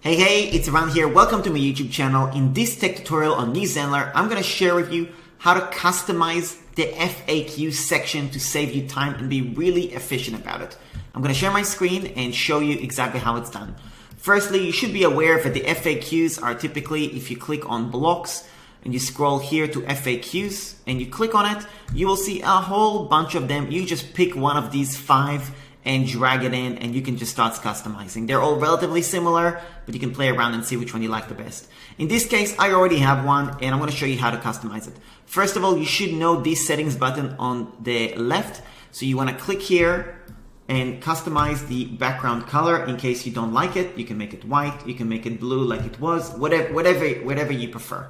Hey, it's Ran here. Welcome to my YouTube channel. In this tech tutorial on new Zenler, I'm going to share with you how to customize the FAQ section to save you time and be really efficient about it. I'm going to share my screen and show you exactly how it's done. Firstly, you should be aware that the FAQs are typically, if you click on blocks and you scroll here to FAQs and you click on it, you will see a whole bunch of them. You just pick one of these 5 and drag it in and you can just start customizing. They're all relatively similar, but you can play around and see which one you like the best. In this case, I already have one and I'm going to show you how to customize it. First of all, you should know this settings button on the left. So you want to click here and customize the background color. In case you don't like it, you can make it white, you can make it blue like it was, whatever you prefer.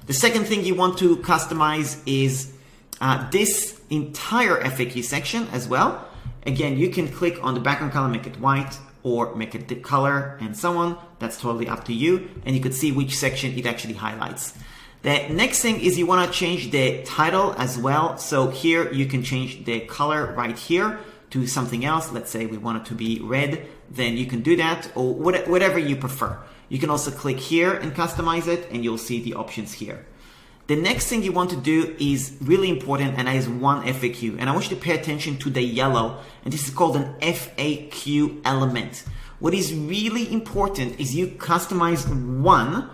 The second thing you want to customize is this entire FAQ section as well. Again, you can click on the background color, make it white, or make it the color, and so on. That's totally up to you. And you could see which section it actually highlights. The next thing is you want to change the title as well. So here you can change the color right here to something else. Let's say we want it to be red. Then you can do that, or whatever you prefer. You can also click here and customize it, and you'll see the options here. The next thing you want to do is really important, and that is one FAQ. And I want you to pay attention to the yellow, and this is called an FAQ element. What is really important is you customize one,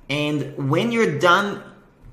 and when you're done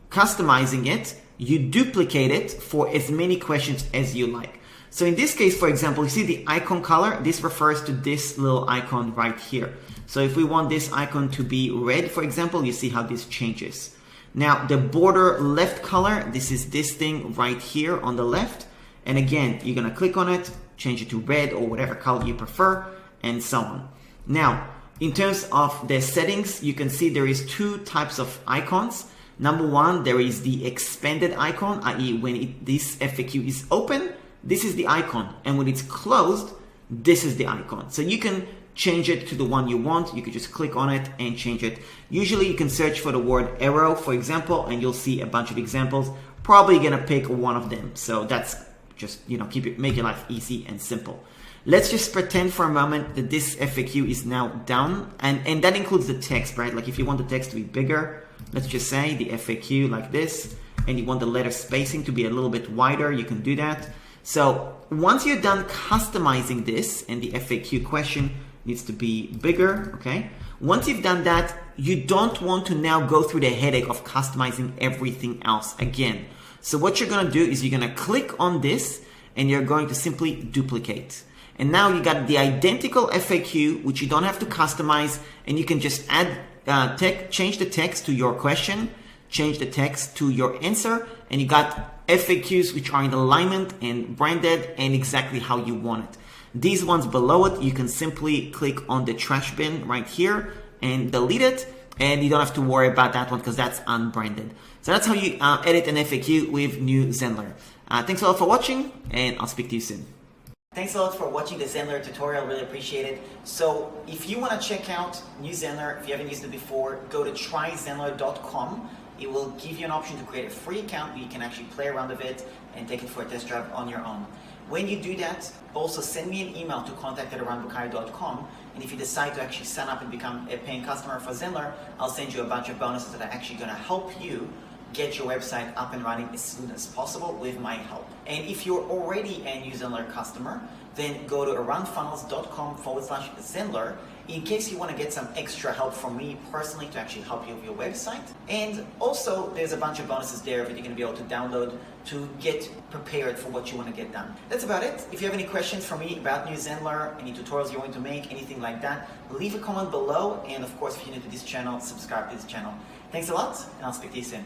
customizing it, you duplicate it for as many questions as you like. So in this case, for example, you see the icon color. This refers to this little icon right here. So if we want this icon to be red, for example, you see how this changes. Now, the border left color, this is this thing right here on the left. And again, you're going to click on it, change it to red or whatever color you prefer, and so on. Now, in terms of the settings, you can see there is 2 types of icons. Number 1, there is the expanded icon, i.e. when this FAQ is open, this is the icon. And when it's closed, this is the icon. So you can change it to the one you want. You could just click on it and change it. Usually you can search for the word arrow, for example, and you'll see a bunch of examples. Probably gonna pick one of them. So that's just, make your life easy and simple. Let's just pretend for a moment that this FAQ is now done, and that includes the text, right? Like if you want the text to be bigger, let's just say the FAQ like this, and you want the letter spacing to be a little bit wider, you can do that. So once you're done customizing this and the FAQ question needs to be bigger, okay? Once you've done that, you don't want to now go through the headache of customizing everything else again. So what you're gonna do is you're gonna click on this and you're going to simply duplicate. And now you got the identical FAQ, which you don't have to customize, and you can just add change the text to your question, change the text to your answer, and you got FAQs which are in alignment and branded and exactly how you want it. These ones below it, you can simply click on the trash bin right here and delete it, and you don't have to worry about that one because that's unbranded. So that's how you edit an FAQ with new Zenler. Thanks a lot for watching, and I'll speak to you soon. Thanks a lot for watching the Zenler tutorial, really appreciate it. So if you want to check out new Zenler, if you haven't used it before, go to tryzenler.com. It will give you an option to create a free account where you can actually play around with it and take it for a test drive on your own. When you do that, also send me an email to contact@aranbukhari.com, and if you decide to actually sign up and become a paying customer for Zenler, I'll send you a bunch of bonuses that are actually going to help you get your website up and running as soon as possible with my help. And if you're already a new Zenler customer, then go to aranfunnels.com/Zenler in case you want to get some extra help from me personally to actually help you with your website. And also, there's a bunch of bonuses there that you're going to be able to download to get prepared for what you want to get done. That's about it. If you have any questions for me about new Zenler, any tutorials you want to make, anything like that, leave a comment below. And of course, if you're new to this channel, subscribe to this channel. Thanks a lot, and I'll speak to you soon.